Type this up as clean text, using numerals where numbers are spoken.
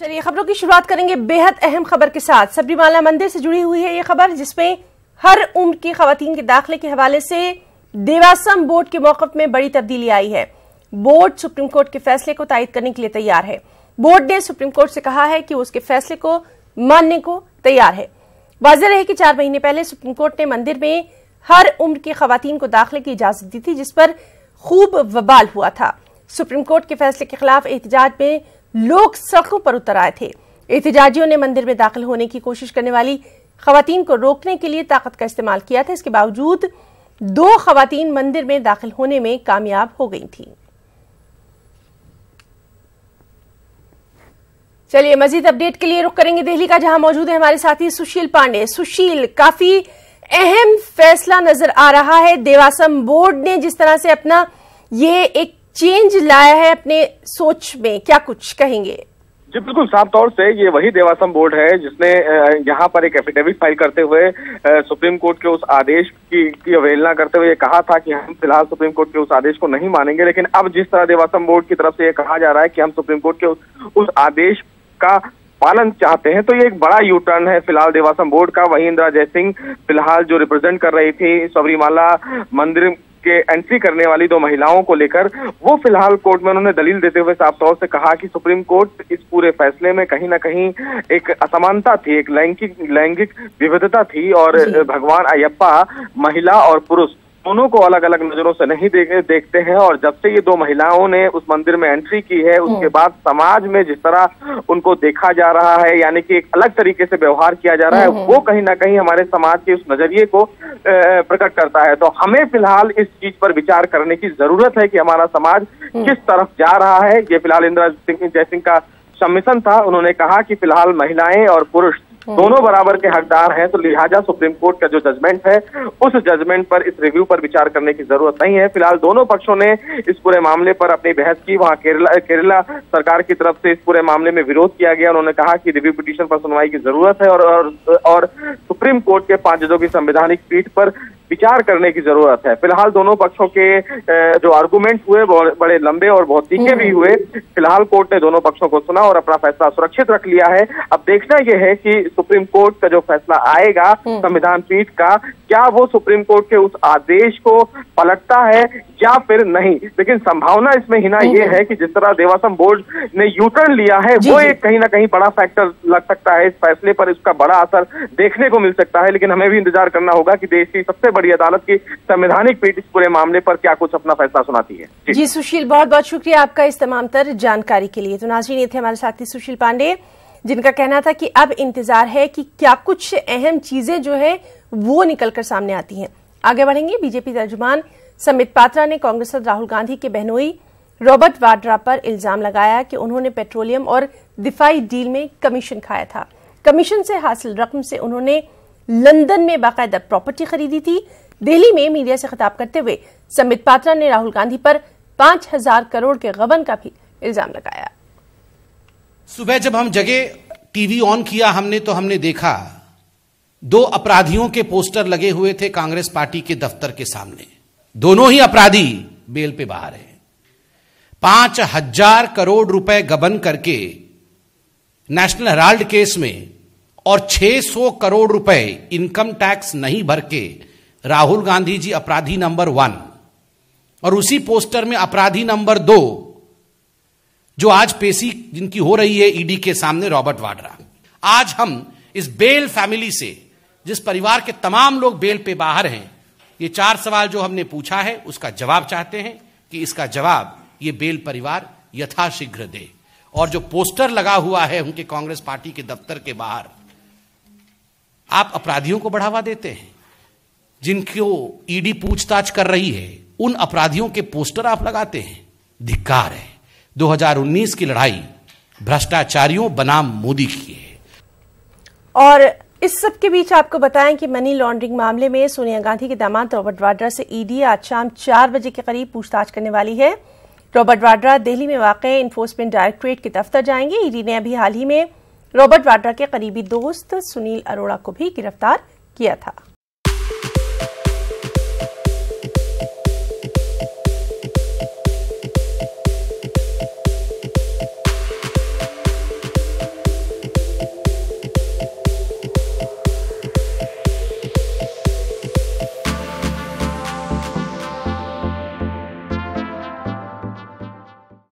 चलिए खबरों की शुरुआत करेंगे बेहद अहम खबर के साथ। सबरीमाला मंदिर से जुड़ी हुई है ये खबर, जिसमें हर उम्र की खवातीन के दाखिले के हवाले से देवासम बोर्ड के मौक़िफ़ में बड़ी तब्दीली आई है। बोर्ड सुप्रीम कोर्ट के फैसले को तायद करने के लिए तैयार है। बोर्ड ने सुप्रीम कोर्ट से कहा है कि वो उसके फैसले को मानने को तैयार है। वाज़ेह रहे कि 4 महीने पहले सुप्रीम कोर्ट ने मंदिर में हर उम्र की खवातीन को दाखिले की इजाजत दी थी, जिस पर खूब बवाल हुआ था। सुप्रीम कोर्ट के फैसले के खिलाफ एहतजाज में लोग सड़कों पर उतर आए थे। एहतजाजियों ने मंदिर में दाखिल होने की कोशिश करने वाली खवातीन को रोकने के लिए ताकत का इस्तेमाल किया था। इसके बावजूद 2 खवातीन मंदिर में दाखिल होने में कामयाब हो गई थी। चलिए मजीद अपडेट के लिए रुख करेंगे दिल्ली का, जहां मौजूद है हमारे साथी सुशील पांडे। सुशील, काफी अहम फैसला नजर आ रहा है। देवासम बोर्ड ने जिस तरह से अपना ये एक चेंज लाया है अपने सोच में, क्या कुछ कहेंगे? जी बिल्कुल, साफ तौर से ये वही देवासम बोर्ड है जिसने यहाँ पर एक एफिडेविट फाइल करते हुए सुप्रीम कोर्ट के उस आदेश की अवहेलना करते हुए ये कहा था कि हम फिलहाल सुप्रीम कोर्ट के उस आदेश को नहीं मानेंगे। लेकिन अब जिस तरह देवासम बोर्ड की तरफ से ये कहा जा रहा है कि हम सुप्रीम कोर्ट के उस आदेश का पालन चाहते हैं, तो ये एक बड़ा यू टर्न है फिलहाल देवासम बोर्ड का। वहीं इंदिरा जयसिंह फिलहाल जो रिप्रेजेंट कर रही थी सबरीमाला मंदिर के एंट्री करने वाली 2 महिलाओं को लेकर, वो फिलहाल कोर्ट में उन्होंने दलील देते हुए साफ तौर से कहा कि सुप्रीम कोर्ट इस पूरे फैसले में कहीं ना कहीं एक असमानता थी, एक लैंगिक विविधता थी और भगवान अयप्पा महिला और पुरुष दोनों को अलग अलग नजरों से नहीं देखते हैं। और जब से ये 2 महिलाओं ने उस मंदिर में एंट्री की है, उसके बाद समाज में जिस तरह उनको देखा जा रहा है, यानी कि एक अलग तरीके से व्यवहार किया जा रहा है, वो कहीं ना कहीं हमारे समाज के उस नजरिए को प्रकट करता है। तो हमें फिलहाल इस चीज पर विचार करने की जरूरत है कि हमारा समाज किस तरफ जा रहा है। ये फिलहाल इंदिरा जयसिंह का सबमिशन था। उन्होंने कहा कि फिलहाल महिलाएं और पुरुष दोनों बराबर के हकदार हैं, तो लिहाजा सुप्रीम कोर्ट का जो जजमेंट है उस जजमेंट पर, इस रिव्यू पर विचार करने की जरूरत नहीं है। फिलहाल दोनों पक्षों ने इस पूरे मामले पर अपनी बहस की। वहां केरला सरकार की तरफ से इस पूरे मामले में विरोध किया गया। उन्होंने कहा कि रिव्यू पिटीशन पर सुनवाई की जरूरत है और सुप्रीम कोर्ट के 5 जजों की संवैधानिक पीठ पर विचार करने की जरूरत है। फिलहाल दोनों पक्षों के जो आर्गुमेंट हुए बड़े लंबे और बहुत तीखे भी हुए। फिलहाल कोर्ट ने दोनों पक्षों को सुना और अपना फैसला सुरक्षित रख लिया है। अब देखना यह है कि सुप्रीम कोर्ट का जो फैसला आएगा संविधान पीठ का, क्या वो सुप्रीम कोर्ट के उस आदेश को पलटता है या फिर नहीं। लेकिन संभावना इसमें हिना ये है कि जिस तरह देवासम बोर्ड ने यूटर्न लिया है, वो एक कहीं ना कहीं बड़ा फैक्टर लग सकता है इस फैसले पर। इसका बड़ा असर देखने को मिल सकता है। लेकिन हमें भी इंतजार करना होगा कि देश की सबसे बड़ी अदालत की संवैधानिक पीठ इस पूरे मामले पर क्या कुछ अपना फैसला सुनाती है। जी सुशील, बहुत बहुत शुक्रिया आपका इस तमाम तर जानकारी के लिए। तो नाज़रीन, ये थे हमारे साथी सुशील पांडे, जिनका कहना था कि अब इंतजार है कि क्या कुछ अहम चीजें जो है वो निकलकर सामने आती हैं। आगे बढ़ेंगे। बीजेपी तर्जुमान संबित पात्रा ने कांग्रेस सदर राहुल गांधी के बहनोई रॉबर्ट वाड्रा पर इल्जाम लगाया कि उन्होंने पेट्रोलियम और दिफाई डील में कमीशन खाया था। कमीशन से हासिल रकम से उन्होंने लंदन में बाकायदा प्रॉपर्टी खरीदी थी। दिल्ली में मीडिया से खिताब करते हुए संबित पात्रा ने राहुल गांधी पर 5000 करोड़ के गबन का भी इल्जाम लगाया। सुबह जब हम जगे, टीवी ऑन किया हमने देखा 2 अपराधियों के पोस्टर लगे हुए थे कांग्रेस पार्टी के दफ्तर के सामने। दोनों ही अपराधी बेल पे बाहर हैं। 5000 करोड़ रुपए गबन करके नेशनल हेराल्ड केस में और 600 करोड़ रुपए इनकम टैक्स नहीं भर के राहुल गांधी जी अपराधी नंबर 1 और उसी पोस्टर में अपराधी नंबर 2 जो आज पेशी जिनकी हो रही है ईडी के सामने, रॉबर्ट वाड्रा। आज हम इस बेल फैमिली से, जिस परिवार के तमाम लोग बेल पे बाहर हैं, ये 4 सवाल जो हमने पूछा है उसका जवाब चाहते हैं कि इसका जवाब ये बेल परिवार यथाशीघ्र दे। और जो पोस्टर लगा हुआ है उनके कांग्रेस पार्टी के दफ्तर के बाहर, आप अपराधियों को बढ़ावा देते हैं। जिनको ईडी पूछताछ कर रही है उन अपराधियों के पोस्टर आप लगाते हैं। धिक्कार है। 2019 की लड़ाई भ्रष्टाचारियों बनाम मोदी की है। और इस सब के बीच आपको बताएं कि मनी लॉन्ड्रिंग मामले में सोनिया गांधी के दामाद रॉबर्ट वाड्रा से ईडी आज शाम 4 बजे के करीब पूछताछ करने वाली है। रॉबर्ट वाड्रा दिल्ली में वाक़ इन्फोर्समेंट डायरेक्टरेट के दफ्तर जाएंगे। ईडी ने अभी हाल ही में रॉबर्ट वाड्रा के करीबी दोस्त सुनील अरोड़ा को भी गिरफ्तार किया था।